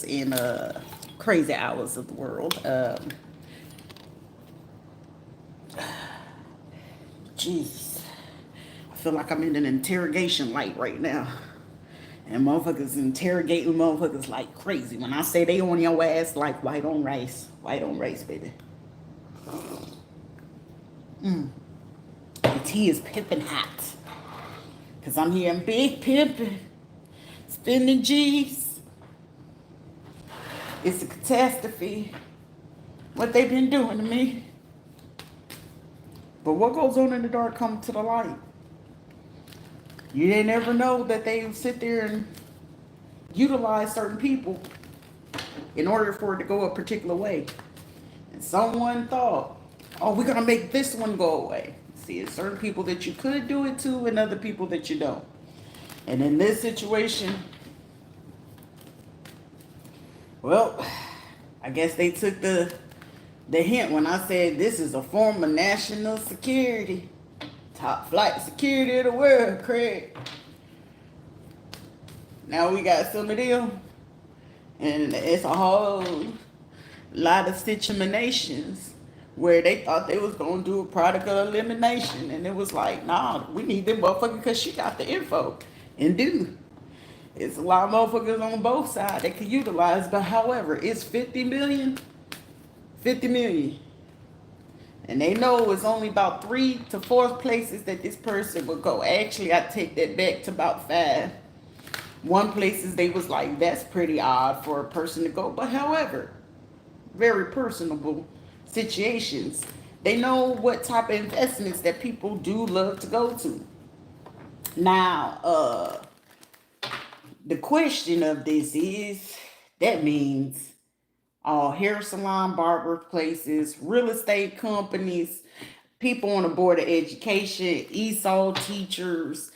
in crazy hours of the world. Jesus, I feel like I'm in an interrogation light right now. And motherfuckers interrogating motherfuckers like crazy. When I say they on your ass like white on rice, baby. The tea is pippin' hot. Cause I'm here in big pimpin', spending G's. It's a catastrophe. What they been doing to me. But what goes on in the dark comes to the light. You didn't ever know that they sit there and utilize certain people in order for it to go a particular way. And someone thought, oh, we're gonna make this one go away. See, it's certain people that you could do it to and other people that you don't. And in this situation, well, I guess they took the hint when I said this is a form of national security. Top flight security of the world, Craig. Now we got some of them. And it's a whole lot of situations where they thought they was going to do a product of elimination. And it was like, nah, we need them motherfuckers because she got the info. And dude, it's a lot of motherfuckers on both sides that can utilize. But however, it's 50 million. 50 million. And they know it's only about 3 to 4 places that this person will go. Actually, I take that back to about 5. One places they was like, that's pretty odd for a person to go. But however, very personable situations. They know what type of investments that people do love to go to. Now, the question of this is, that means all hair salon, barber places, real estate companies, people on the board of education, ESOL teachers,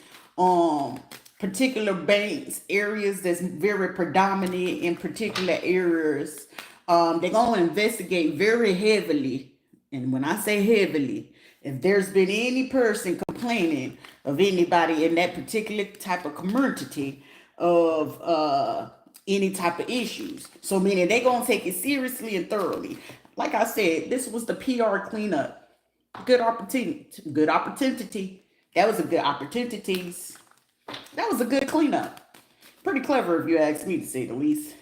particular banks, areas that's very predominant in particular areas. They're going to investigate very heavily. And when I say heavily, if there's been any person complaining of anybody in that particular type of community of any type of issues. So meaning they're going to take it seriously and thoroughly. Like I said, this was the PR cleanup. Good opportunity. Good opportunity. That was a good opportunities. That was a good cleanup. Pretty clever if you ask me, to say the least.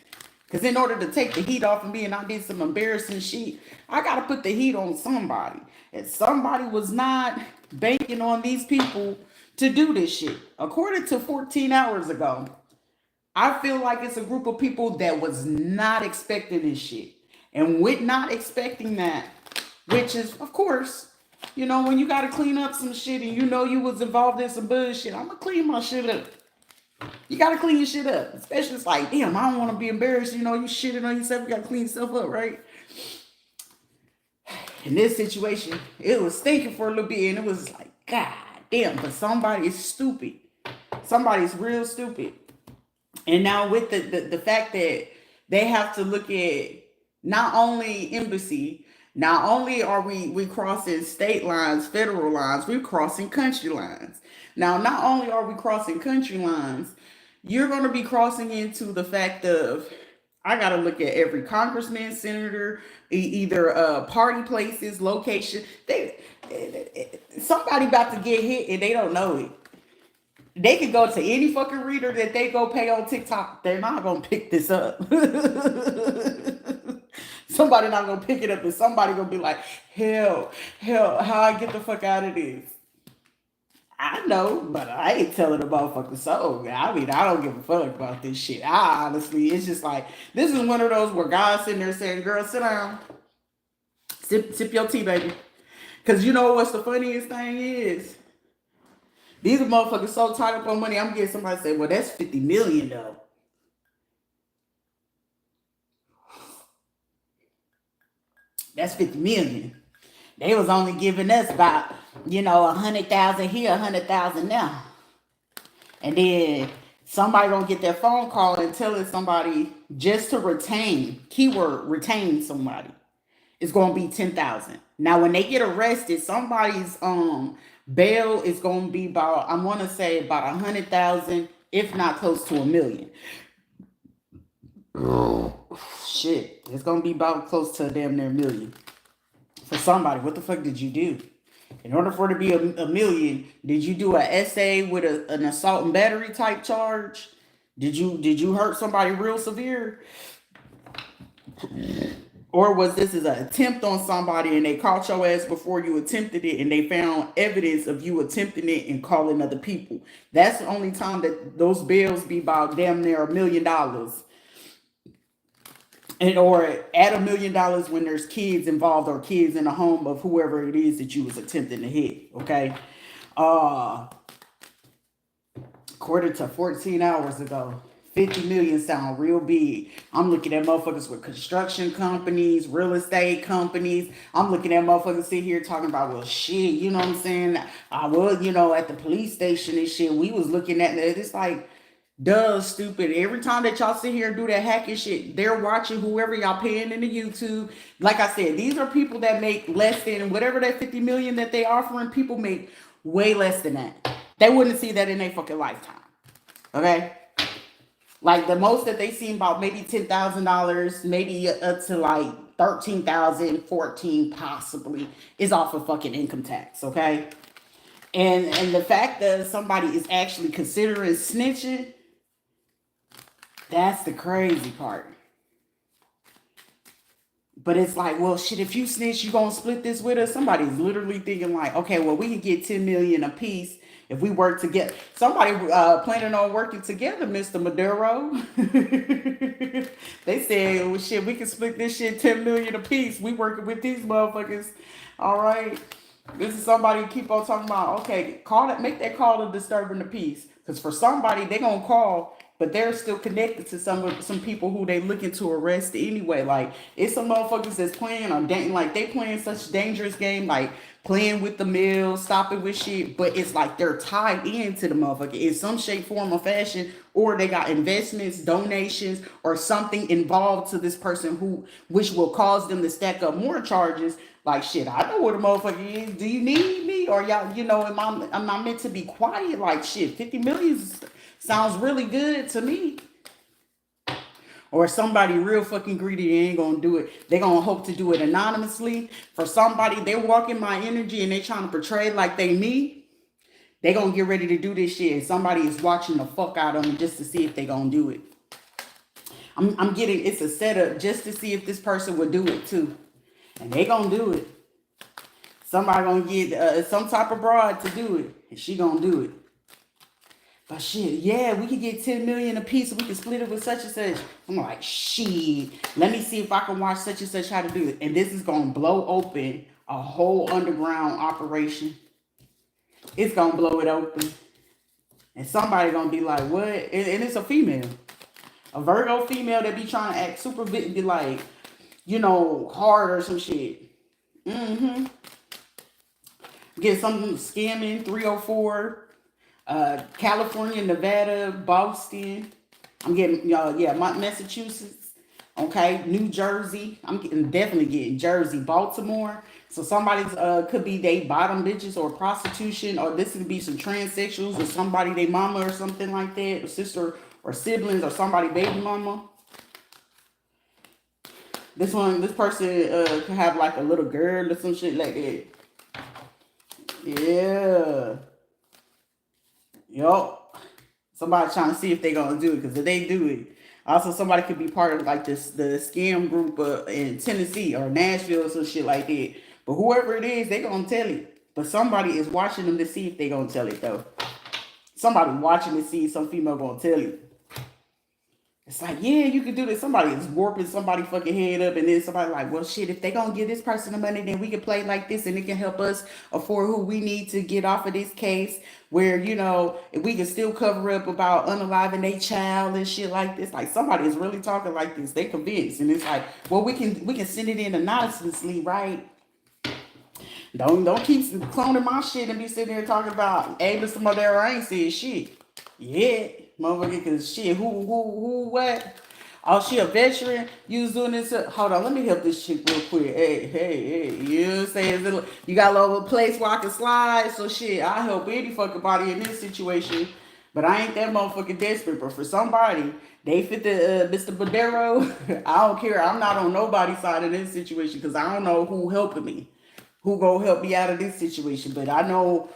Because in order to take the heat off of me and I did some embarrassing shit, I got to put the heat on somebody. And somebody was not banking on these people to do this shit. According to 14 hours ago, I feel like it's a group of people that was not expecting this shit. And with not expecting that, which is, of course, you know, when you got to clean up some shit and you know you was involved in some bullshit, I'm going to clean my shit up. You got to clean your shit up. Especially it's like, damn, I don't want to be embarrassed. You know, you shitting on yourself. You got to clean yourself up, right? In this situation, it was stinking for a little bit. And it was like, God damn, but somebody is stupid. Somebody's real stupid. And now with the fact that they have to look at not only embassy, not only are we crossing state lines, federal lines, we're crossing country lines. Now, not only are we crossing country lines, you're going to be crossing into the fact of, I got to look at every congressman, senator, either party places, location. Somebody about to get hit and they don't know it. They can go to any fucking reader that they go pay on TikTok. They're not going to pick this up. Somebody not going to pick it up and somebody going to be like, hell, how I get the fuck out of this? I know, but I ain't telling the motherfucking soul. I mean, I don't give a fuck about this shit. I honestly, it's just like, this is one of those where guys sitting there saying, girl, sit down. Sip your tea, baby. Because you know what's the funniest thing is? These are motherfuckers so tied up on money, I'm getting somebody to say, well, that's 50 million though. That's 50 million. They was only giving us about, 100,000 here, 100,000 now. And then somebody gonna get that phone call and telling somebody just to retain, keyword retain somebody, it's gonna be 10,000. Now when they get arrested, somebody's bail is gonna be about, I wanna say about 100,000, if not close to $1 million. shit, it's gonna be about close to a damn near million for somebody. What the fuck did you do? In order for it to be a million, did you do an essay with an assault and battery type charge? Did you hurt somebody real severe? Or was this as an attempt on somebody and they caught your ass before you attempted it and they found evidence of you attempting it and calling other people? That's the only time that those bills be about damn near $1 million. And or at $1 million when there's kids involved or kids in the home of whoever it is that you was attempting to hit. Okay. Uh According to 14 hours ago, 50 million sound real big. I'm looking at motherfuckers with construction companies, real estate companies. I'm looking at motherfuckers sit here talking about, well, shit, you know what I'm saying? I was, at the police station and shit, we was looking at it. It's like, duh, stupid. Every time that y'all sit here and do that hacking shit, they're watching whoever y'all paying in the YouTube. Like I said, these are people that make less than whatever that 50 million that they offering. People make way less than that. They wouldn't see that in their fucking lifetime. Okay? Like the most that they seen about maybe $10,000, maybe up to like 13,000, 14 possibly is off of fucking income tax, okay? And the fact that somebody is actually considering snitching, that's the crazy part. But it's like, well, shit, if you snitch, you gonna split this with us? Somebody's literally thinking like, okay, well, we can get 10 million a piece if we work together. Somebody planning on working together, Mr. Maduro. They said, well, shit, we can split this shit 10 million a piece. We working with these motherfuckers. All right. This is somebody keep on talking about, okay, call it, make that call of disturbing the peace. Because for somebody, they gonna call, but they're still connected to some people who they looking to arrest anyway. Like, it's some motherfuckers that's playing or like they playing such dangerous game, like playing with the mail, stopping with shit, but it's like they're tied into the motherfucker in some shape, form, or fashion, or they got investments, donations, or something involved to this person which will cause them to stack up more charges. Like, shit, I know what a motherfucker is. Do you need me? Or y'all, am I meant to be quiet? Like, shit, 50 million sounds really good to me. Or somebody real fucking greedy, they ain't gonna do it. They gonna hope to do it anonymously. For somebody, they're walking my energy and they trying to portray like they me. They gonna get ready to do this shit. And somebody is watching the fuck out of them just to see if they gonna do it. I'm getting, it's a setup just to see if this person would do it too. And they gonna do it. Somebody gonna get some type of broad to do it. And she gonna do it. But shit, yeah, we could get 10 million a piece. We can split it with such and such. I'm like, shit, let me see if I can watch such and such how to do it. And this is gonna blow open a whole underground operation. It's gonna blow it open. And somebody gonna be like, what? And it's a female. A Virgo female that be trying to act super, be like, hard or some shit. Get something scamming, 304, California, Nevada, Boston. I'm getting, Massachusetts, okay, New Jersey. Definitely getting Jersey, Baltimore. So somebody's could be they bottom bitches or prostitution, or this could be some transsexuals or somebody they mama or something like that, or sister or siblings or somebody baby mama. This person could have like a little girl or some shit like that. Yeah. Yup. Somebody trying to see if they gonna do it, because if they do it, also somebody could be part of like the scam group in Tennessee or Nashville or some shit like that. But whoever it is, they gonna tell it. But somebody is watching them to see if they gonna tell it though. Somebody watching to see if some female gonna tell it. It's like, yeah, you can do this. Somebody is warping somebody fucking head up, and then somebody like, well, shit, if they gonna give this person the money, then we can play like this, and it can help us afford who we need to get off of this case, where, if we can still cover up about unaliving their child and shit like this. Like, somebody is really talking like this. They convinced, and it's like, well, we can send it in anonymously, right? Don't keep cloning my shit and be sitting there talking about, hey, Mr. Madero, I ain't saying shit. Yeah. Motherfucker, cause shit, who, what? Oh, she a veteran. You was doing this. Hold on, let me help this chick real quick. Hey. You know what I'm saying? You got a little place where I can slide. So shit, I help any fucking body in this situation. But I ain't that motherfucking desperate. But for somebody, they fit the Mr. Badero. I don't care. I'm not on nobody's side of this situation because I don't know who helping me, who gonna help me out of this situation. But I know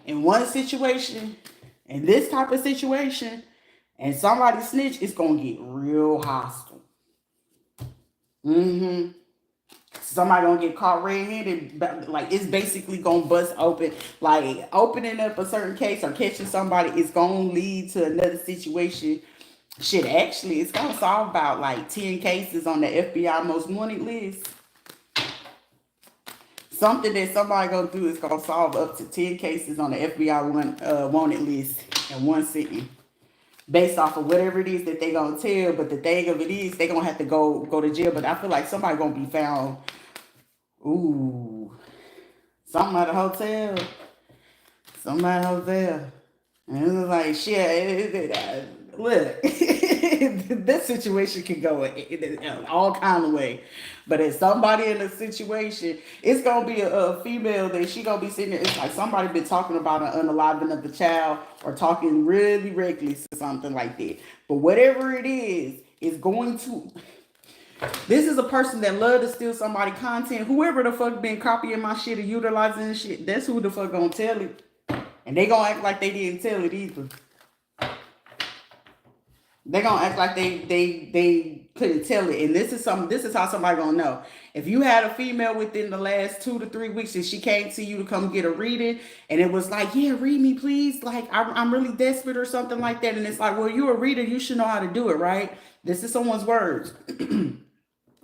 in one situation, in this type of situation, and somebody snitch, it's gonna get real hostile. Mm-hmm. Somebody gonna get caught red-handed, like it's basically gonna bust open. Like opening up a certain case or catching somebody is gonna lead to another situation. Shit, actually, it's gonna solve about like 10 cases on the FBI most wanted list. Something that somebody gonna do is gonna solve up to 10 cases on the FBI wanted list in one sitting, based off of whatever it is that they gonna tell. But the thing of it is, they gonna have to go to jail. But I feel like somebody gonna be found. Ooh, something at a hotel. Something at a hotel. And it was like, shit, look, this situation can go in all kind of way. But if somebody in a situation, it's going to be a female that she going to be sitting there. It's like somebody been talking about an unaliving of the child or talking really reckless or something like that. But whatever it is, it's going to... This is a person that love to steal somebody content. Whoever the fuck been copying my shit or utilizing this shit, that's who the fuck gonna tell it. And they gonna act like they didn't tell it either. They gonna act like they couldn't tell it. And this is how somebody gonna know. If you had a female within the last 2 to 3 weeks and she came to you to come get a reading and it was like, yeah, read me please, like I'm really desperate or something like that, and it's like, well, you're a reader, you should know how to do it, right? This is someone's words.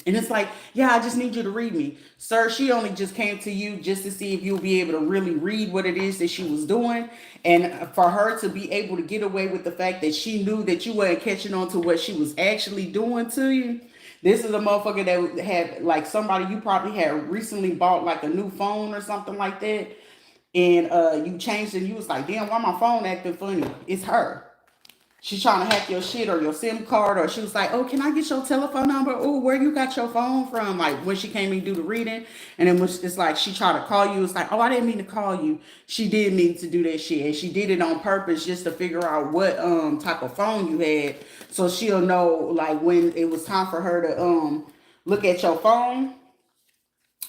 And it's like, yeah, I just need you to read me. Sir, she only just came to you just to see if you'll be able to really read what it is that she was doing. And for her to be able to get away with the fact that she knew that you weren't catching on to what she was actually doing to you. This is a motherfucker that had, like, somebody you probably had recently bought like a new phone or something like that. And you changed it and you was like, damn, why my phone acting funny? It's her. She's trying to hack your shit or your SIM card, or she was like, oh, can I get your telephone number? Oh, where you got your phone from? Like when she came and do the reading. And then it's like she tried to call you. It's like, oh, I didn't mean to call you. She did mean to do that shit. And she did it on purpose just to figure out what type of phone you had. So she'll know like when it was time for her to look at your phone.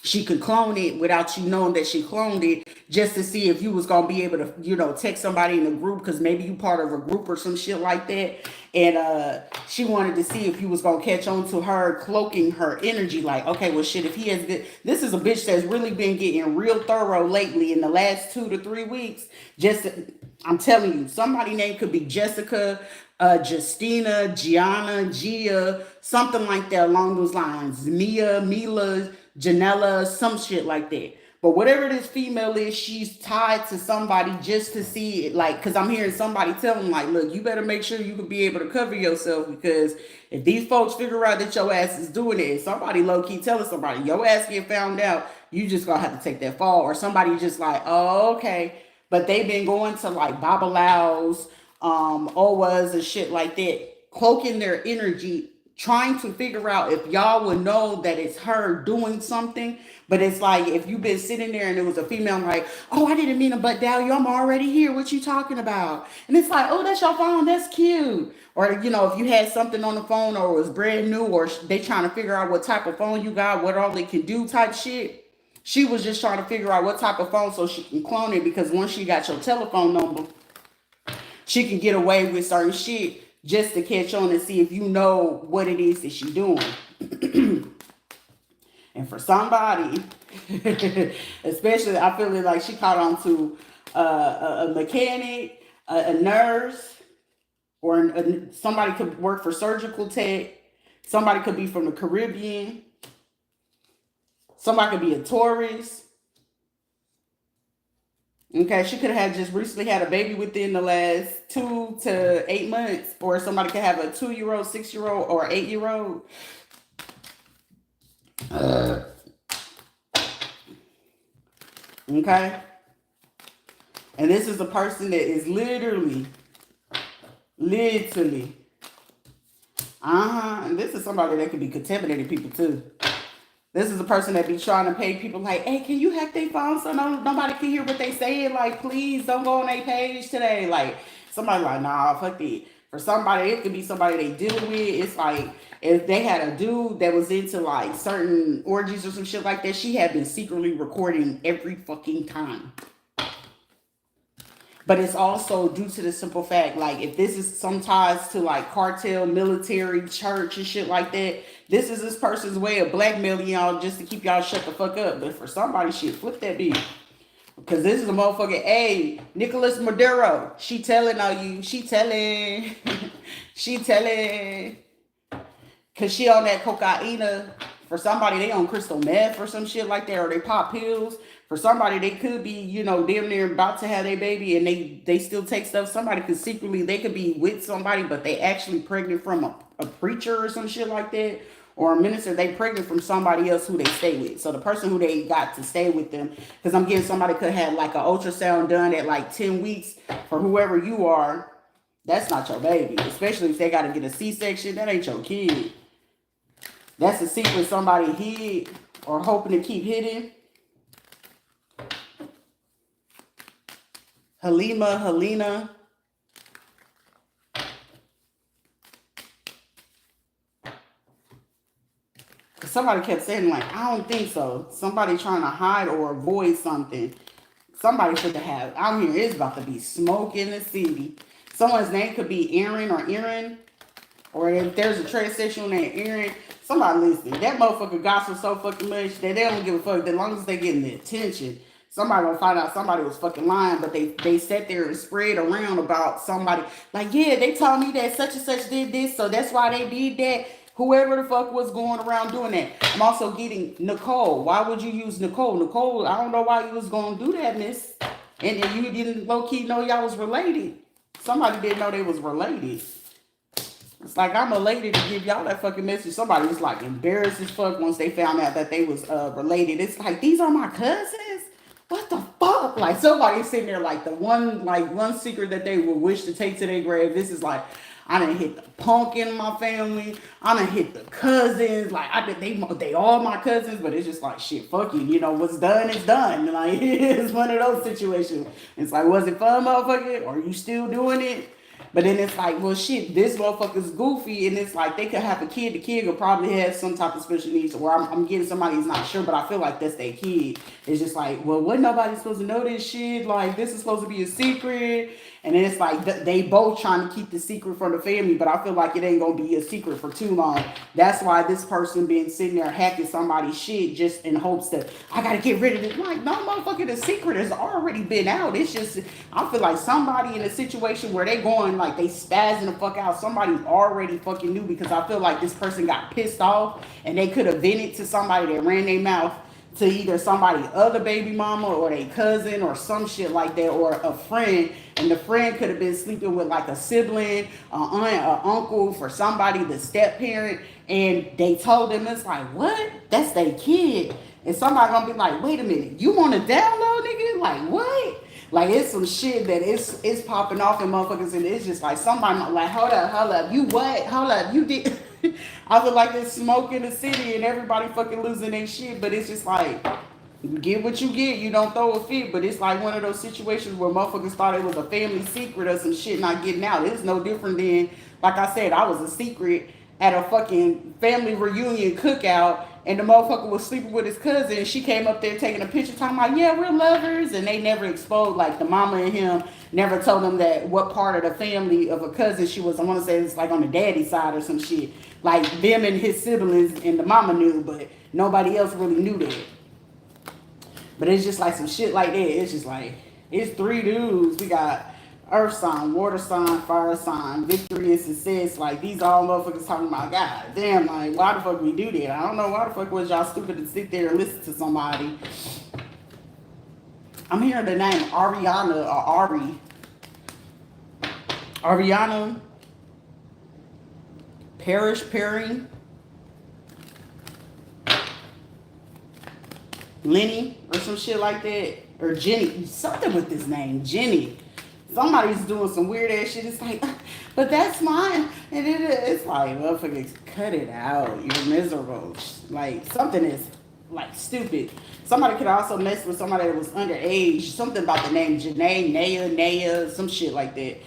She could clone it without you knowing that she cloned it, just to see if you was gonna be able to, text somebody in a group, because maybe you part of a group or some shit like that. And she wanted to see if you was gonna catch on to her cloaking her energy. Like, okay, well, shit, if he has this is a bitch that's really been getting real thorough lately in the last 2 to 3 weeks. I'm telling you, somebody name could be Jessica, Justina, Gianna, Gia, something like that along those lines. Mila, Janella, some shit like that. But whatever this female is, she's tied to somebody just to see it. Like, because I'm hearing somebody tell them, like, look, you better make sure you can be able to cover yourself, because if these folks figure out that your ass is doing it, somebody low-key telling somebody, your ass get found out, you just gonna have to take that fall. Or somebody just like, oh, okay. But they've been going to like Babalaos, OWAs and shit like that, cloaking their energy, trying to figure out if y'all would know that it's her doing something. But it's like, if you've been sitting there and it was a female, like, oh, I didn't mean to butt down you, I'm already here, what you talking about? And it's like, oh, that's your phone, that's cute. Or, if you had something on the phone or it was brand new, or they trying to figure out what type of phone you got, what all it can do type shit. She was just trying to figure out what type of phone so she can clone it, because once she got your telephone number, she can get away with certain shit just to catch on and see if you know what it is that she's doing. And for somebody, especially, I feel like she caught on to a mechanic, a nurse, or somebody could work for surgical tech. Somebody could be from the Caribbean. Somebody could be a tourist. Okay, she could have just recently had a baby within the last 2 to 8 months, or somebody could have a 2-year-old, 6-year-old, or 8-year-old. Okay, and this is a person that is literally, and this is somebody that could be contaminating people too. This is a person that be trying to pay people like, hey, can you hack their phone so nobody can hear what they saying? Like, please don't go on their page today. Like, Somebody like, nah, fuck it. For somebody, it could be somebody they dealing with. It's like if they had a dude that was into like certain orgies or some shit like that, she had been secretly recording every fucking time. But it's also due to the simple fact, like, if this is some ties to like cartel, military, church, and shit like that, this is this person's way of blackmailing y'all just to keep y'all shut the fuck up. But for somebody, shit, flip that bitch. Because this is a motherfucker, hey, Nicholas Maduro, she telling on you, she telling, she telling, because she on that cocaine. For somebody, they on crystal meth or some shit like that, or they pop pills. For somebody, they could be, you know, damn near about to have their baby and they still take stuff. Somebody could secretly, they could be with somebody, but they actually pregnant from a preacher or some shit like that, or a minister. They pregnant from somebody else who they stay with. So the person who they got to stay with them, because I'm getting somebody could have like an ultrasound done at like 10 weeks for whoever you are. That's not your baby, especially if they got to get a C-section. That ain't your kid. That's a secret somebody hid or hoping to keep hidden. Helena. Somebody kept saying, like, I don't think so. Somebody trying to hide or avoid something. Somebody should have. I'm here. It's about to be smoke in the city. Someone's name could be Aaron or Aaron. Or if there's a transsexual named Aaron. Somebody listen. That motherfucker gossip so fucking much that they don't give a fuck. As long as they getting the attention. Somebody gonna find out somebody was fucking lying, but they sat there and spread around about somebody. Like, yeah, they told me that such and such did this, so that's why they did that. Whoever the fuck was going around doing that. I'm also getting Nicole. Why would you use Nicole? Nicole, I don't know why you was gonna do that, miss. And you didn't low-key know y'all was related. Somebody didn't know they was related. It's like, I'm elated to give y'all that fucking message. Somebody was like embarrassed as fuck once they found out that they was related. It's like, these are my cousins? What the fuck? Like, somebody's sitting there like the one secret that they would wish to take to their grave. This is like, I done hit the punk in my family. I done hit the cousins. Like, they all my cousins, but it's just like, shit, fuck you. You know, what's done is done. Like, it's one of those situations. It's like, was it fun, motherfucker? Or are you still doing it? But then it's like, well, shit, this motherfucker's goofy, and it's like they could have a kid. The kid could probably have some type of special needs, or I'm getting somebody who's not sure, but I feel like that's their kid. It's just like, well, wasn't nobody supposed to know this shit? Like, this is supposed to be a secret. And then it's like they both trying to keep the secret from the family, but I feel like it ain't gonna be a secret for too long. That's why this person been sitting there hacking somebody's shit just in hopes that I gotta get rid of it. Like, no, motherfucker, the secret has already been out. It's just, I feel like somebody in a situation where they going like they spazzing the fuck out. Somebody already fucking knew, because I feel like this person got pissed off and they could have vented to somebody that ran their mouth to either somebody other baby mama or their cousin or some shit like that, or a friend, and the friend could have been sleeping with like a sibling, an aunt, an uncle, for somebody, the step parent, and they told them. It's like, what? That's their kid. And somebody gonna be like, wait a minute, you want to download, nigga? Like, what? Like, it's some shit that it's popping off in motherfuckers, and it's just like somebody like, hold up, you what? Hold up, you did. I feel like there's smoke in the city and everybody fucking losing their shit, but it's just like, you get what you get, you don't throw a fit. But it's like one of those situations where motherfuckers thought it was a family secret or some shit not getting out. It's no different than, like I said, I was a secret at a fucking family reunion cookout, and the motherfucker was sleeping with his cousin, and she came up there taking a picture talking about, yeah, we're lovers, and they never exposed, like the mama and him never told them that what part of the family of a cousin she was. I want to say it's like on the daddy side or some shit. Like, them and his siblings and the mama knew, but nobody else really knew that. But it's just like some shit like that. It's just like, it's 3 dudes. We got earth sign, water sign, fire sign, victory and success. Like, these all motherfuckers talking about, God damn, like, why the fuck we do that? I don't know why the fuck was y'all stupid to sit there and listen to somebody. I'm hearing the name Ariana or Ari. Ariana Perry, Lenny or some shit like that, or Jenny, something with this name, Jenny. Somebody's doing some weird ass shit. It's like, but that's mine, and it's like, motherfuckers, cut it out. You're miserable. Like, something is like stupid. Somebody could also mess with somebody that was underage. Something about the name Janae, Naya, some shit like that.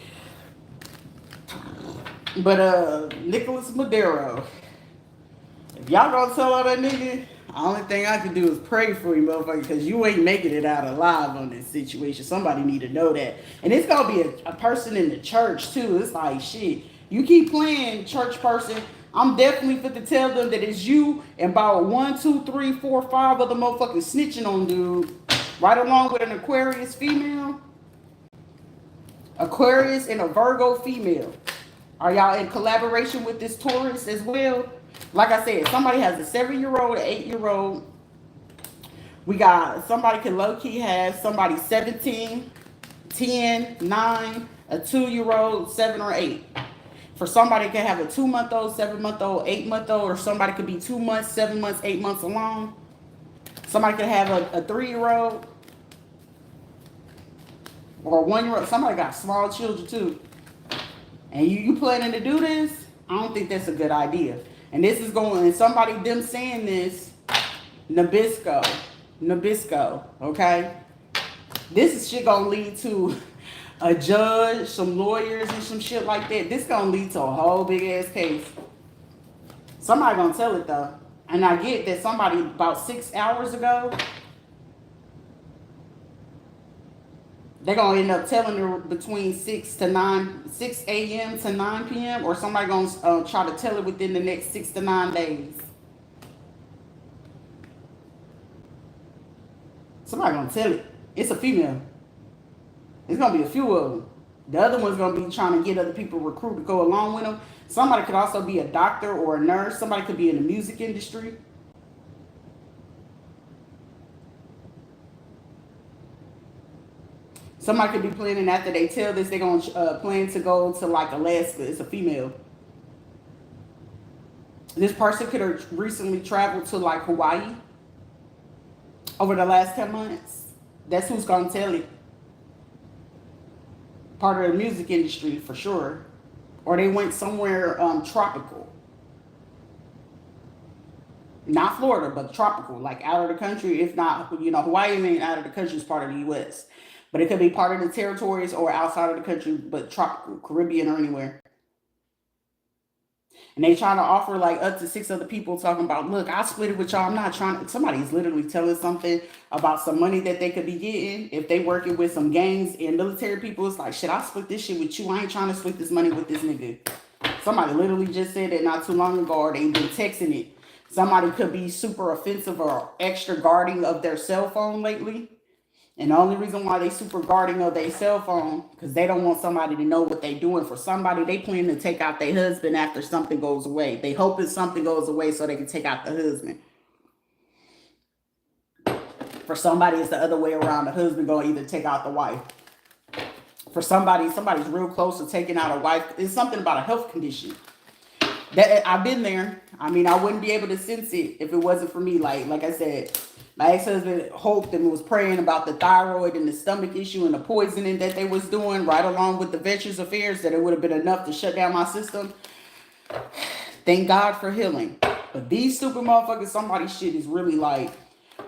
But Nicholas Madero, if y'all gonna tell all that nigga, the only thing I can do is pray for you, motherfucker, because you ain't making it out alive on this situation. Somebody need to know that. And it's gonna be a person in the church too. It's like shit. You keep playing church person. I'm definitely fit to tell them that it's you and about 1, 2, 3, 4, 5 other motherfuckers snitching on dude. Right along with an Aquarius female. Aquarius and a Virgo female. Are y'all in collaboration with this Taurus as well? Like I said, somebody has a 7-year-old, an 8-year-old. We got somebody can low-key have somebody 17, 10, 9, a 2-year-old, 7 or 8. For somebody can have a 2-month-old, 7-month-old, 8-month-old, or somebody could be 2 months, 7 months, 8 months along. Somebody could have a 3-year-old or a 1-year-old. Somebody got small children too. And you planning to do this? I don't think that's a good idea. And this is going, and somebody them saying this, Nabisco, okay? This is shit gonna lead to a judge, some lawyers, and some shit like that. This gonna lead to a whole big ass case. Somebody gonna tell it though. And I get that somebody about 6 hours ago, they're gonna end up telling her between 6 a.m. to 9 p.m. or somebody gonna try to tell her within the next 6 to 9 days. Somebody gonna tell it. It's a female. It's gonna be a few of them. The other one's gonna be trying to get other people recruit to go along with them. Somebody could also be a doctor or a nurse. Somebody could be in the music industry. Somebody could be planning after they tell this, they're going to plan to go to like Alaska. It's a female. This person could have recently traveled to like Hawaii over the last 10 months. That's who's going to tell it. Part of the music industry for sure. Or they went somewhere tropical. Not Florida, but tropical, like out of the country. If not, Hawaii ain't out of the country, is part of the U.S. But it could be part of the territories or outside of the country, but tropical, Caribbean or anywhere. And they trying to offer like up to 6 other people talking about, look, I'll split it with y'all. I'm not trying to. Somebody's literally telling something about some money that they could be getting if they working with some gangs and military people. It's like, shit, I'll split this shit with you. I ain't trying to split this money with this nigga. Somebody literally just said that not too long ago, or they been texting it. Somebody could be super offensive or extra guarding of their cell phone lately. And the only reason why they super guarding of their cell phone, because they don't want somebody to know what they doing. For somebody, they plan to take out their husband after something goes away. They hoping something goes away so they can take out the husband. For somebody, it's the other way around. The husband going to either take out the wife. For somebody's real close to taking out a wife. It's something about a health condition. That I've been there. I mean, I wouldn't be able to sense it if it wasn't for me. Like I said, my ex-husband hoped and was praying about the thyroid and the stomach issue and the poisoning that they was doing right along with the Veterans Affairs, that it would have been enough to shut down my system. Thank God for healing. But these stupid motherfuckers, somebody's shit is really like,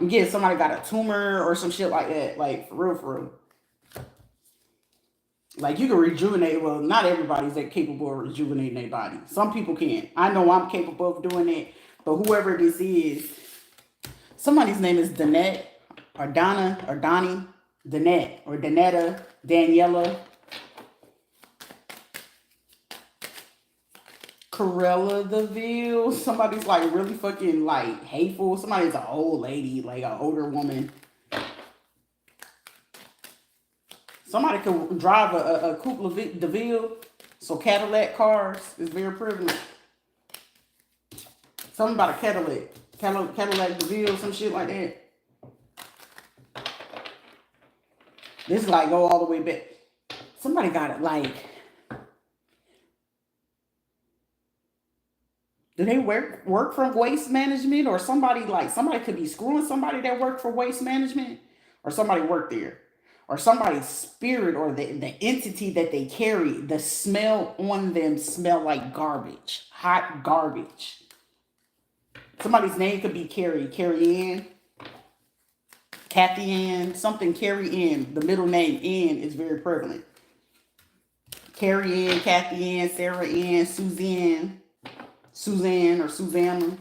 I'm getting somebody got a tumor or some shit like that. Like, for real, for real. Like, you can rejuvenate. Well, not everybody's that capable of rejuvenating their body. Some people can. I know I'm capable of doing it. But whoever this is, somebody's name is Danette, or Donna, or Donnie, Danette, or Danetta, Daniela, Corella DeVille. Somebody's like really fucking like hateful. Somebody's an old lady, like an older woman. Somebody could drive a Coupe DeVille, so Cadillac cars is very prevalent. Something about a Cadillac DeVille, some shit like that. This like go all the way back. Somebody got it like, do they work from waste management, or somebody could be screwing somebody that worked for waste management, or somebody worked there. Or somebody's spirit or the entity that they carry, the smell on them smell like garbage, hot garbage. Somebody's name could be Carrie Ann, Kathy Ann, something Carrie Ann. The middle name Ann is very prevalent. Carrie Ann, Kathy Ann, Sarah Ann, Suzanne or Susanna.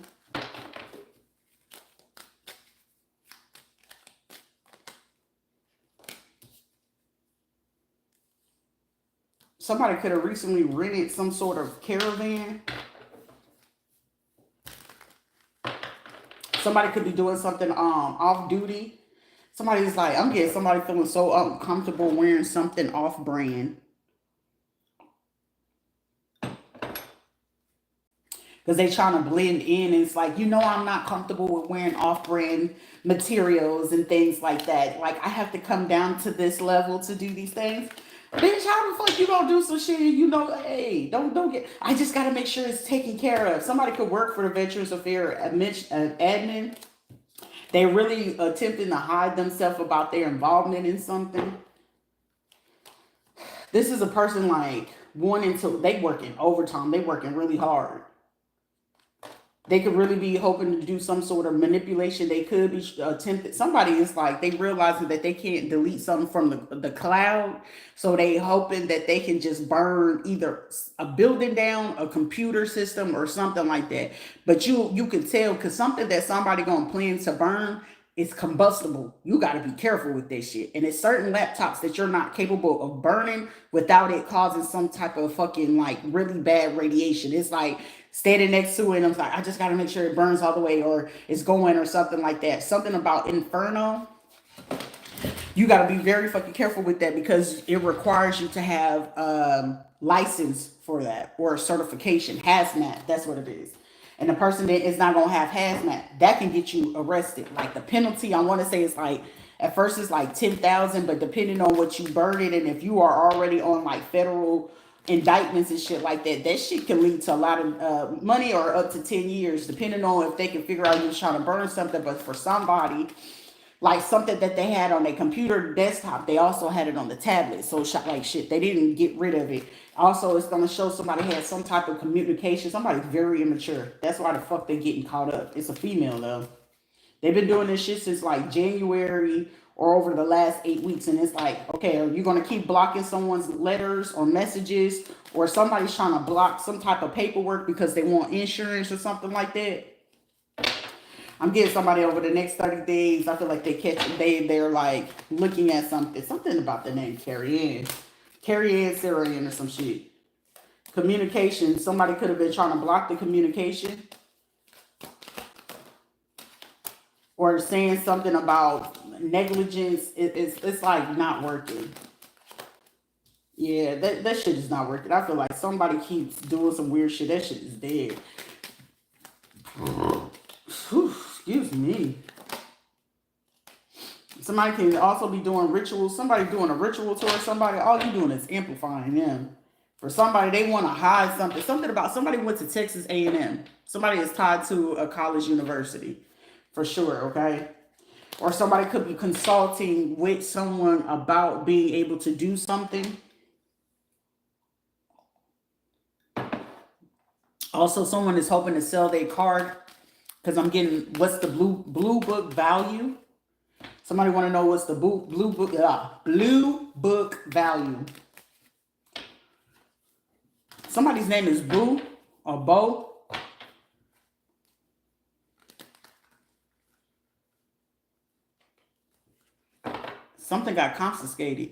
Somebody could have recently rented some sort of caravan. Somebody could be doing something off duty. Somebody's like, I'm getting somebody feeling so uncomfortable wearing something off brand. Because they trying to blend in. And it's like, I'm not comfortable with wearing off-brand materials and things like that. Like, I have to come down to this level to do these things. Bitch, how the fuck you gonna do some shit? Hey, don't get. I just gotta make sure it's taken care of. Somebody could work for the Veterans Affairs admin. They really attempting to hide themselves about their involvement in something. This is a person like wanting to. They working overtime. They working really hard. They could really be hoping to do some sort of manipulation. They could be attempted. Somebody is like, they realizing that they can't delete something from the cloud. So they hoping that they can just burn either a building down, a computer system or something like that. But you can tell because something that somebody going to plan to burn is combustible. You got to be careful with this shit. And it's certain laptops that you're not capable of burning without it causing some type of fucking like really bad radiation. It's like standing next to it and I'm like, I just got to make sure it burns all the way or it's going or something like that. Something about Inferno. You got to be very fucking careful with that because it requires you to have license for that or certification. Hazmat, that's what it is. And the person that is not going to have hazmat, that can get you arrested. Like the penalty, I want to say it's like, at first it's like 10,000, but depending on what you burn it, and if you are already on like federal indictments and shit like that, that shit can lead to a lot of money or up to 10 years, depending on if they can figure out you're trying to burn something. But for somebody, like something that they had on their computer desktop, they also had it on the tablet. So like shit, they didn't get rid of it. Also, it's going to show somebody had some type of communication. Somebody's very immature. That's why the fuck they getting caught up. It's a female though. They've been doing this shit since like January or over the last 8 weeks. And it's like, okay, are you going to keep blocking someone's letters or messages, or somebody's trying to block some type of paperwork because they want insurance or something like that? I'm getting somebody over the next 30 days. I feel like they're like looking at something about the name Carrie Ann, Sarah Ann or some shit. Communication. Somebody could have been trying to block the communication. Or saying something about negligence. It's like not working. Yeah, that shit is not working. I feel like somebody keeps doing some weird shit. That shit is dead. Whew, excuse me. Somebody can also be doing rituals. Somebody doing a ritual towards somebody. All you doing is amplifying them. For somebody, they want to hide something. Something about somebody went to Texas A&M. Somebody is tied to a college university. For sure, okay? Or somebody could be consulting with someone about being able to do something. Also, someone is hoping to sell their card because I'm getting what's the blue book value. Somebody want to know what's the blue book value. Somebody's name is Boo or Bo. Something got confiscated.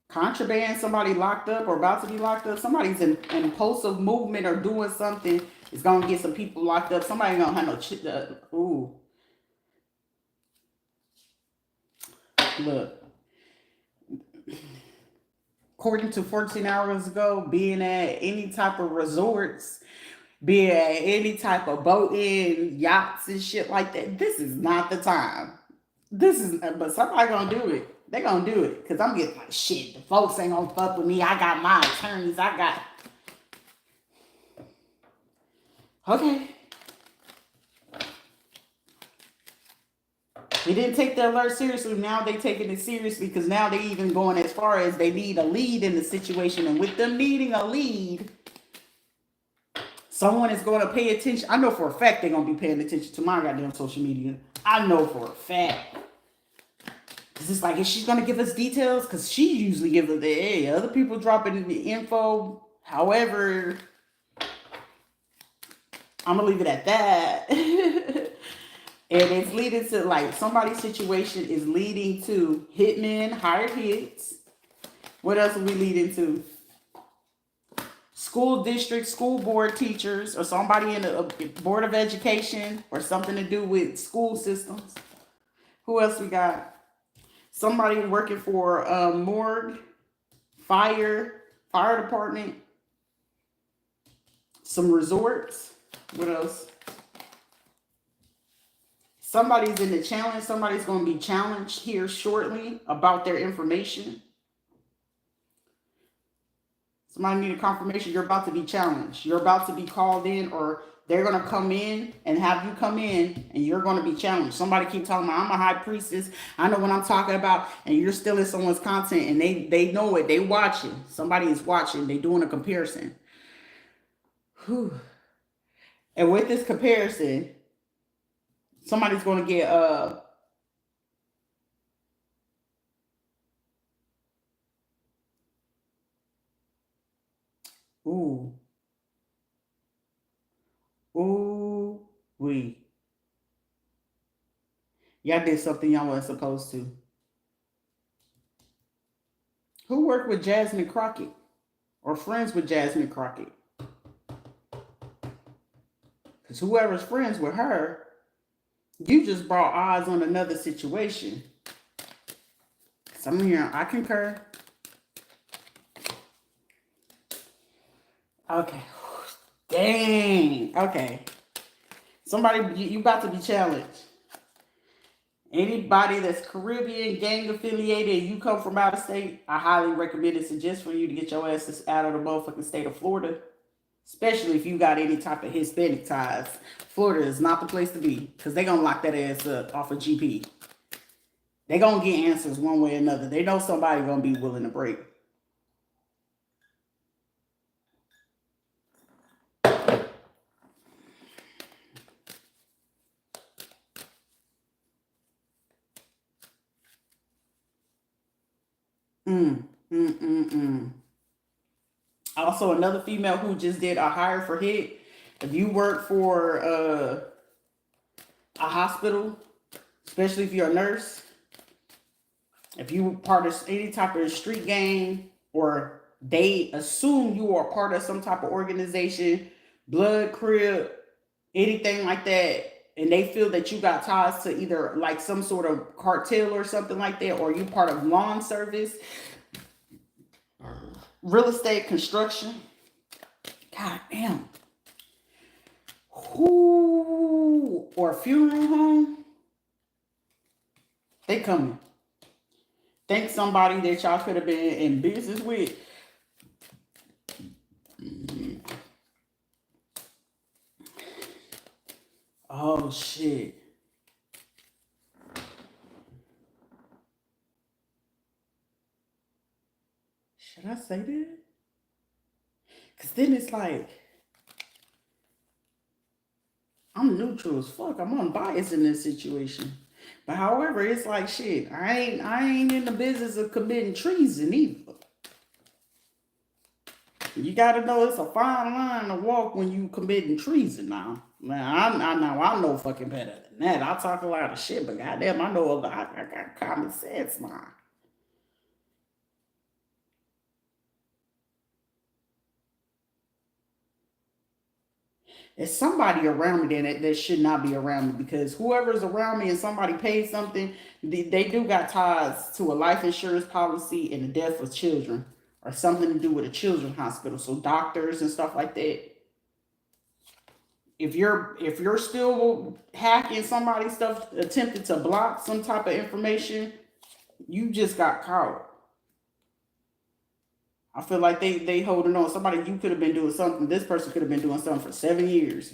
Contraband, somebody locked up or about to be locked up. Somebody's in impulsive movement or doing something is going to get some people locked up. Somebody going to have no... ooh. Look. According to 14 hours ago, being at any type of resorts, be at any type of boating, yachts and shit like that. This is not the time. But somebody gonna do it. They gonna do it. Cause I'm getting like, shit, the folks ain't gonna fuck with me. I got my attorneys. Okay. They didn't take the alert seriously. Now they taking it seriously because now they even going as far as they need a lead in the situation. And with them needing a lead, someone is going to pay attention. I know for a fact they're going to be paying attention to my goddamn social media. I know for a fact. Because it's like, is she going to give us details? Because she usually gives us the, hey, other people dropping the info. However, I'm going to leave it at that. And it's leading to, like, somebody's situation is leading to hitmen, hired hits. What else are we leading to? School district, school board teachers, or somebody in a board of education, or something to do with school systems. Who else we got? Somebody working for morgue, fire department, some resorts. What else? Somebody's in the challenge. Somebody's going to be challenged here shortly about their information. Somebody need a confirmation you're about to be challenged. You're about to be called in, or they're going to come in and have you come in and you're going to be challenged. Somebody keep talking about, I'm a high priestess. I know what I'm talking about. And you're still in someone's content and they know it. They watching. Somebody is watching. They doing a comparison. Whew. And with this comparison, somebody's going to get ooh, ooh, wee. Y'all did something y'all weren't supposed to. Who worked with Jasmine Crockett or friends with Jasmine Crockett? Because whoever's friends with her, you just brought eyes on another situation. Some of you, I concur. Okay. Dang. Okay. Somebody, you about to be challenged. Anybody that's Caribbean, gang affiliated, and you come from out of state, I highly recommend and suggest for you to get your asses out of the motherfucking state of Florida. Especially if you got any type of Hispanic ties. Florida is not the place to be. Because they're going to lock that ass up off of GP. They're going to get answers one way or another. They know somebody going to be willing to break. Also, another female who just did a hire for hit. If you work for a hospital, especially if you're a nurse, if you part of any type of street gang, or they assume you are part of some type of organization, blood, crib, anything like that, and they feel that you got ties to either like some sort of cartel or something like that, or you part of lawn service, real estate, construction, god damn, who, or funeral home, they coming. Think somebody that y'all could have been in business with. Oh shit. Should I say that? Because then it's like, I'm neutral as fuck. I'm unbiased in this situation. But however, it's like shit. I ain't in the business of committing treason either. You gotta know it's a fine line to walk when you committing treason now. Man, I know fucking better than that. I talk a lot of shit, but goddamn, I know I got common sense now. It's somebody around me that should not be around me, because whoever's around me and somebody pays something, they do got ties to a life insurance policy and the death of children, or something to do with a children's hospital. So doctors and stuff like that. If you're still hacking somebody's stuff, attempting to block some type of information, you just got caught. I feel like they holding on. Somebody, you could have been doing something. This person could have been doing something for 7 years.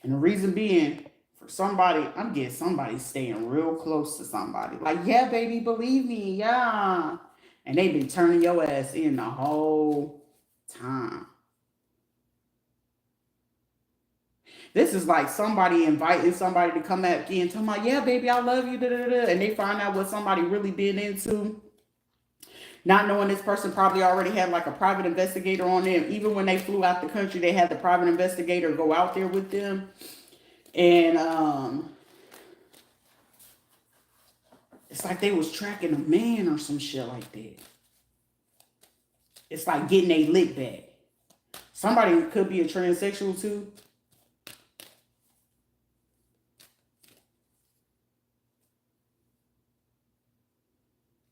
And the reason being, for somebody, I'm getting somebody staying real close to somebody. Like, yeah, baby, believe me, yeah. And they been turning your ass in the whole time. This is like somebody inviting somebody to come back in, talking about, yeah, baby, I love you, da, da, da, and they find out what somebody really been into. Not knowing this person probably already had like a private investigator on them. Even when they flew out the country, they had the private investigator go out there with them. And it's like they was tracking a man or some shit like that. It's like getting a lick back. Somebody could be a transsexual too.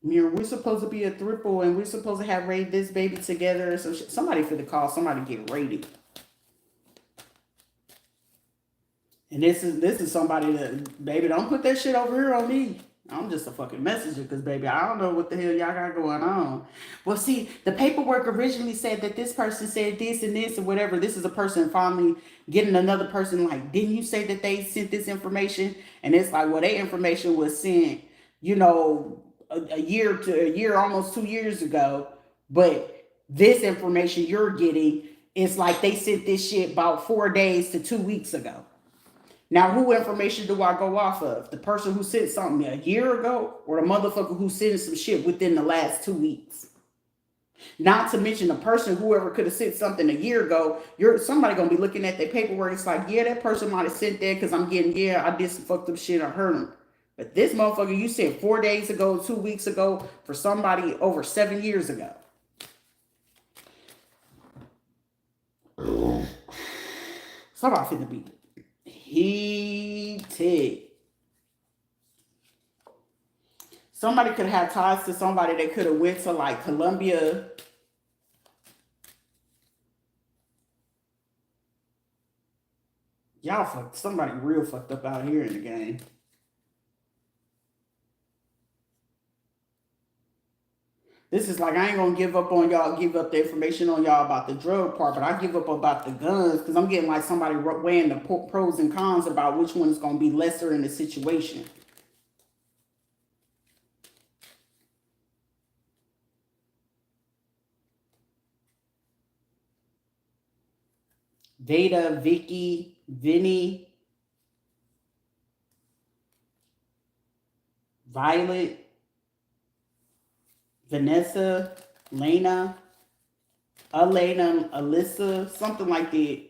Mirror, we're supposed to be a triple and we're supposed to have raised this baby together. So somebody for the call, somebody get rated. And this is somebody that, baby, don't put that shit over here on me. I'm just a fucking messenger because, baby, I don't know what the hell y'all got going on. Well, see, the paperwork originally said that this person said this and this and whatever. This is a person finally getting another person like, didn't you say that they sent this information? And it's like, well, their information was sent, you know, a year, almost 2 years ago. But this information you're getting, it's like they sent this shit about 4 days to 2 weeks ago. Now, who information do I go off of? The person who sent something a year ago or the motherfucker who sent some shit within the last 2 weeks? Not to mention the person, whoever could have sent something a year ago, somebody going to be looking at their paperwork. It's like, yeah, that person might have sent that because I'm getting, yeah, I did some fucked up shit. I heard them. But this motherfucker you sent 4 days ago, 2 weeks ago for somebody over 7 years ago. Somebody finna be heated. Somebody could have ties to somebody that could have went to like Colombia. Y'all fucked somebody real fucked up out here in the game. This is like, I ain't gonna give up on y'all, give up the information on y'all about the drug part, but I give up about the guns because I'm getting like somebody weighing the pros and cons about which one is gonna be lesser in the situation. Veda, Vicky, Vinny, Violet, Vanessa, Lena, Elena, Alyssa, something like that.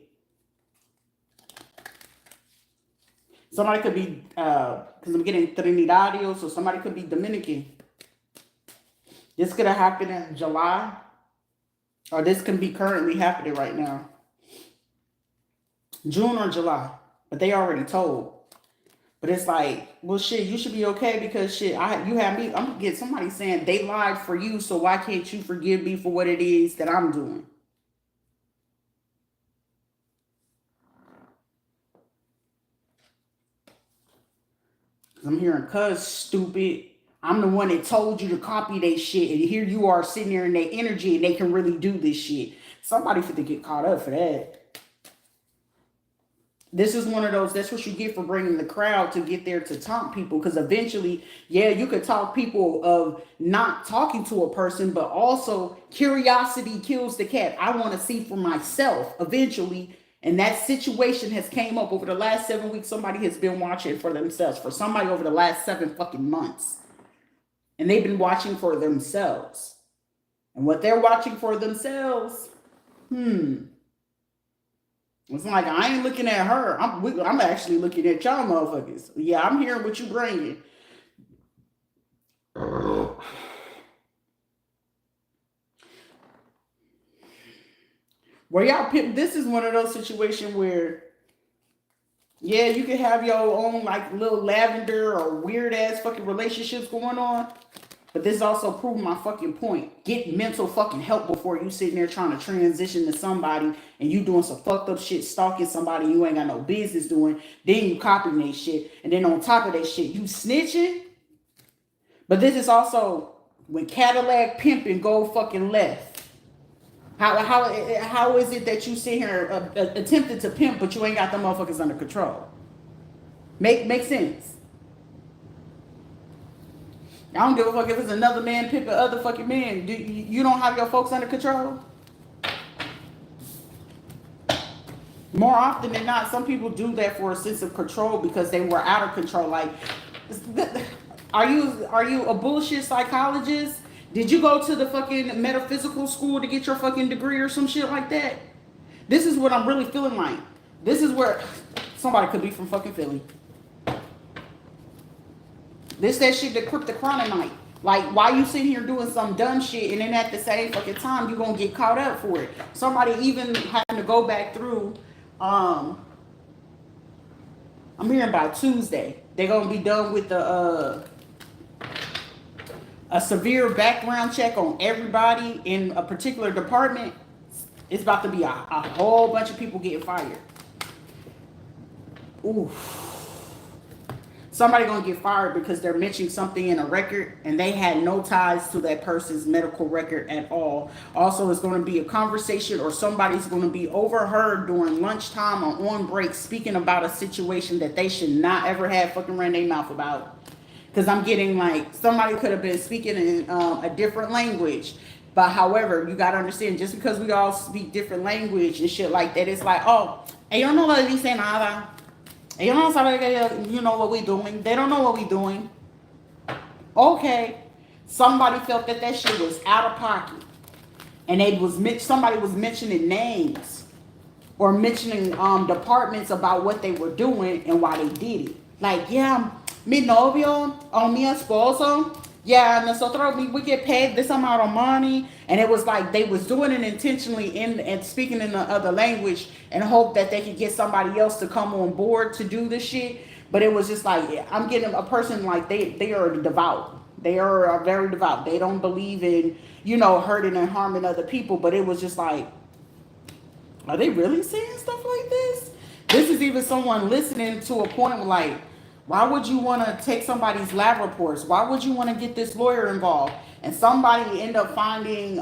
Somebody could be, because I'm getting Trinidadios, so somebody could be Dominican. This could have happened in July, or this can be currently happening right now. June or July, but they already told. But it's like, well, shit, you should be okay because shit, you have me. I'm gonna get somebody saying they lied for you, so why can't you forgive me for what it is that I'm doing? I'm hearing, cuz stupid. I'm the one that told you to copy that shit, and here you are sitting there in their energy, and they can really do this shit. Somebody fit to get caught up for that. This is one of those, that's what you get for bringing the crowd to get there to talk people. Because eventually, yeah, you could talk people of not talking to a person, but also curiosity kills the cat. I want to see for myself eventually. And that situation has came up over the last 7 weeks. Somebody has been watching for themselves. For somebody over the last 7 fucking months. And they've been watching for themselves. And what they're watching for themselves, it's like, I ain't looking at her. I'm actually looking at y'all motherfuckers. Yeah, I'm hearing what you bringing. Where y'all, this is one of those situations where, yeah, you can have your own like little lavender or weird ass fucking relationships going on. But this also proved my fucking point. Get mental fucking help before you sitting there trying to transition to somebody and you doing some fucked up shit, stalking somebody you ain't got no business doing. Then you copying that shit. And then on top of that shit, you snitching. But this is also when Cadillac pimping go fucking left. How is it that you sit here attempted to pimp, but you ain't got the motherfuckers under control? Make sense. I don't give a fuck if it's another man pimping other fucking men. You don't have your folks under control? More often than not, some people do that for a sense of control because they were out of control. Like, are you a bullshit psychologist? Did you go to the fucking metaphysical school to get your fucking degree or some shit like that? This is what I'm really feeling like. This is where somebody could be from fucking Philly. This that shit that kryptonite. Like, why you sitting here doing some dumb shit and then at the same fucking time you gonna get caught up for it? Somebody even having to go back through. Um, I'm hearing by Tuesday they're gonna be done with the a severe background check on everybody in a particular department. It's about to be a whole bunch of people getting fired. Ooh. Somebody gonna get fired because they're mentioning something in a record and they had no ties to that person's medical record at all. Also, it's going to be a conversation or somebody's going to be overheard during lunchtime or on break speaking about a situation that they should not ever have fucking ran their mouth about. Because I'm getting like somebody could have been speaking in a different language. But however, you got to understand, just because we all speak different language and shit like that, it's like, oh, ellos no le dicen nada. Ellos no saben que you know what we doing. They don't know what we doing. Okay. Somebody felt that that shit was out of pocket. And somebody was mentioning names or mentioning departments about what they were doing and why they did it. Like, yeah, mi novio o mi esposo, yeah, nosotros we get paid this amount of money, and it was like they was doing it intentionally and speaking in the other language and hope that they could get somebody else to come on board to do this shit. But it was just like, I'm getting a person like they are devout. They are very devout. They don't believe in, hurting and harming other people. But it was just like, are they really saying stuff like this? This is even someone listening to a point where like, why would you want to take somebody's lab reports? Why would you want to get this lawyer involved? And somebody end up finding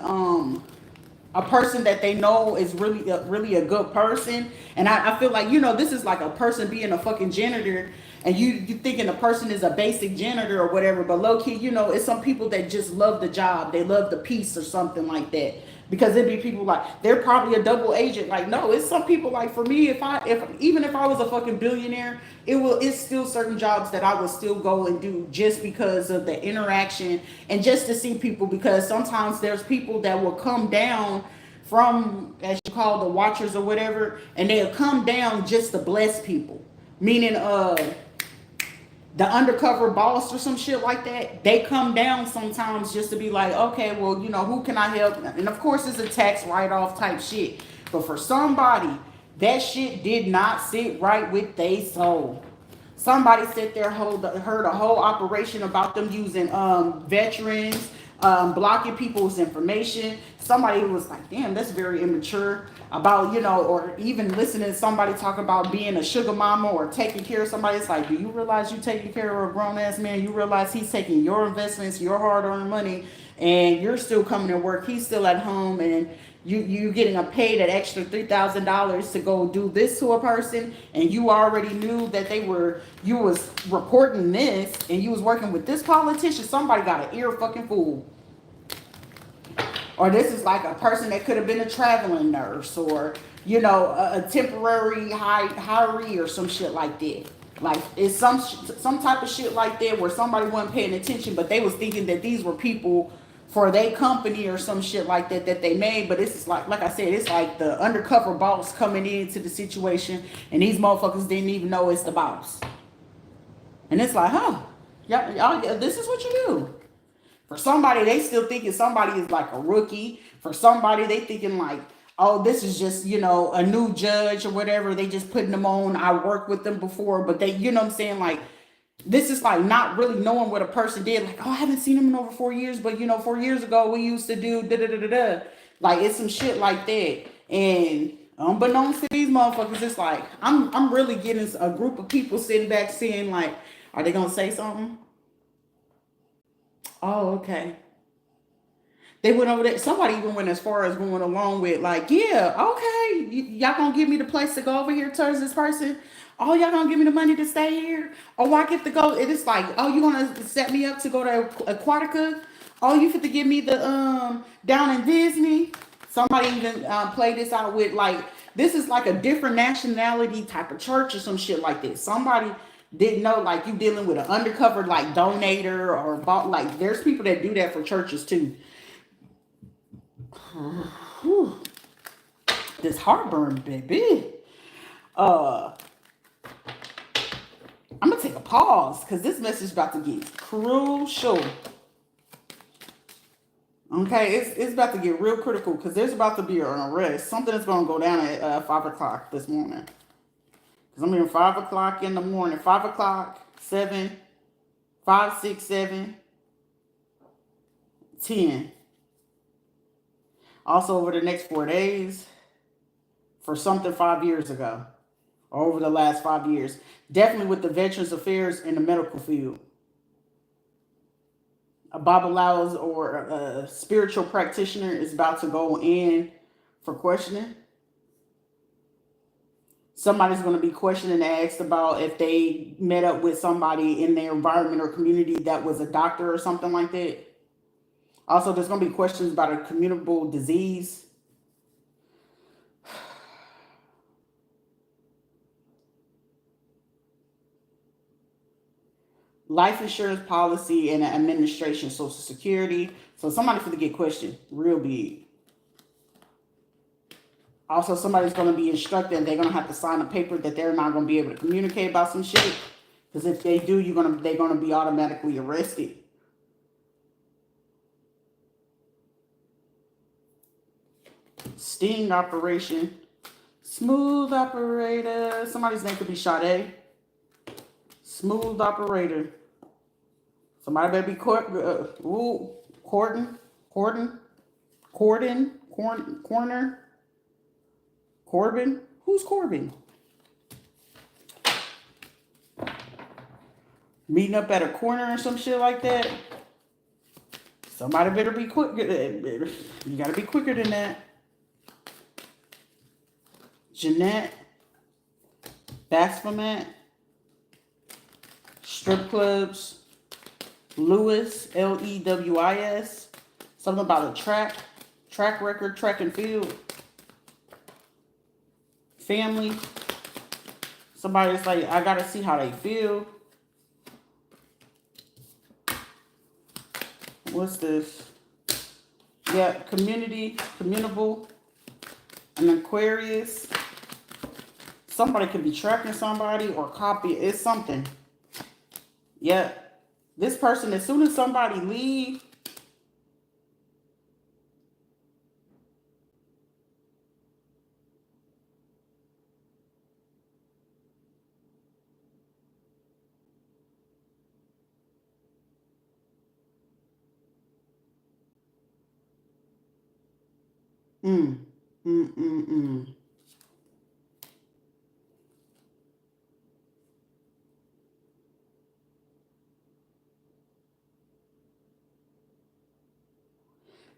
a person that they know is really a good person. And I feel like, this is like a person being a fucking janitor. And you thinking the person is a basic janitor or whatever. But low key, it's some people that just love the job. They love the piece or something like that. Because it'd be people like, they're probably a double agent. Like, no, it's some people like, for me, even if I was a fucking billionaire, it's still certain jobs that I would still go and do just because of the interaction and just to see people. Because sometimes there's people that will come down from, as you call the watchers or whatever, and they'll come down just to bless people. Meaning, the undercover boss or some shit like that, they come down sometimes just to be like, okay, well, who can I help? And of course, it's a tax write-off type shit. But for somebody, that shit did not sit right with their soul. Somebody sat there, heard a whole operation about them using veterans, blocking people's information. Somebody was like, damn, that's very immature. About, or even listening to somebody talk about being a sugar mama or taking care of somebody. It's like, do you realize you taking care of a grown-ass man? You realize he's taking your investments, your hard-earned money, and you're still coming to work. He's still at home, and you getting a paid that extra $3,000 to go do this to a person, and you already knew that you was reporting this, and you was working with this politician. Somebody got an ear fucking fool. Or this is like a person that could have been a traveling nurse or, a temporary hiree or some shit like that. Like, it's some type of shit like that where somebody wasn't paying attention, but they was thinking that these were people for their company or some shit like that they made. But it's like I said, it's like the undercover boss coming into the situation, and these motherfuckers didn't even know it's the boss. And it's like, y'all, this is what you do. For somebody, they still thinking somebody is like a rookie. For somebody, they thinking like, oh, this is just, a new judge or whatever. They just putting them on. I worked with them before, but they, what I'm saying? Like, this is like not really knowing what a person did. Like, oh, I haven't seen him in over 4 years, but 4 years ago we used to do da-da-da-da-da. Like, it's some shit like that. And unbeknownst to these motherfuckers, it's like, I'm really getting a group of people sitting back saying like, are they going to say something? Oh, okay. They went over there. Somebody even went as far as going along with like, yeah, okay, y'all gonna give me the place to go over here towards this person. Oh, y'all gonna give me the money to stay here? Oh, I get to go. It is like, oh, you gonna set me up to go to Aquatica? Oh, you fit to give me the down in Disney. Somebody even play this out with like, this is like a different nationality type of church or some shit like this. Somebody didn't know, like you dealing with an undercover like donator or bought, like there's people that do that for churches too. Whew. This heartburn, baby. I'm gonna take a pause because this message is about to get crucial. Okay, it's about to get real critical because there's about to be an arrest. Something is going to go down at 5 o'clock this morning. Because I'm here 5 o'clock in the morning. 5 o'clock, 7, 5, 6, 7, 10. Also over the next 4 days for something 5 years ago. Or over the last 5 years. Definitely with the Veterans Affairs in the medical field. A Babalaos or a spiritual practitioner is about to go in for questioning. Somebody's going to be questioned and asked about if they met up with somebody in their environment or community that was a doctor or something like that. Also, there's going to be questions about a communicable disease. Life insurance policy and administration, Social Security. So somebody's going to get questioned real big. Also, somebody's going to be instructed and they're going to have to sign a paper that they're not going to be able to communicate about some shit. Because if they do, they're going to be automatically arrested. Sting operation. Smooth operator. Somebody's name could be Sade. Smooth operator. Somebody better be Corbin. Who's Corbin? Meeting up at a corner or some shit like that. Somebody better be quick. You gotta be quicker than that. Jeanette. Baphomet. Strip clubs. Lewis, Lewis. Something about a track record, track and field. Family. Somebody's like, I gotta see how they feel. What's this? Yeah, communicable, an Aquarius. Somebody could be tracking somebody or copy. It's something. Yeah. This person, as soon as somebody leave,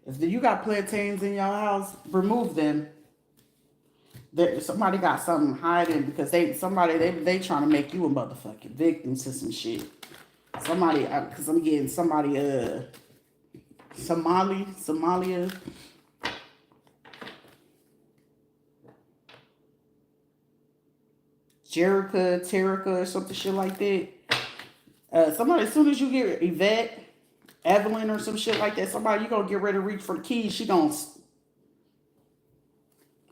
If you got plantains in your house, remove them. Somebody got something hiding because they trying to make you a motherfucking victim to some shit. Somebody, because I'm getting somebody, Somalia. Terica, or something shit like that. Somebody, as soon as you get Yvette, Evelyn or some shit like that, somebody, you gonna get ready to reach for the keys. She gonna,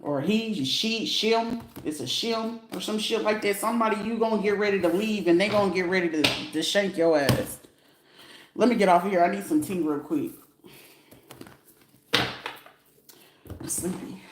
or he, she, shim, it's a shim or some shit like that. Somebody, you gonna get ready to leave and they gonna get ready to shank your ass. Let me get off of here. I need some tea real quick. I'm sleepy.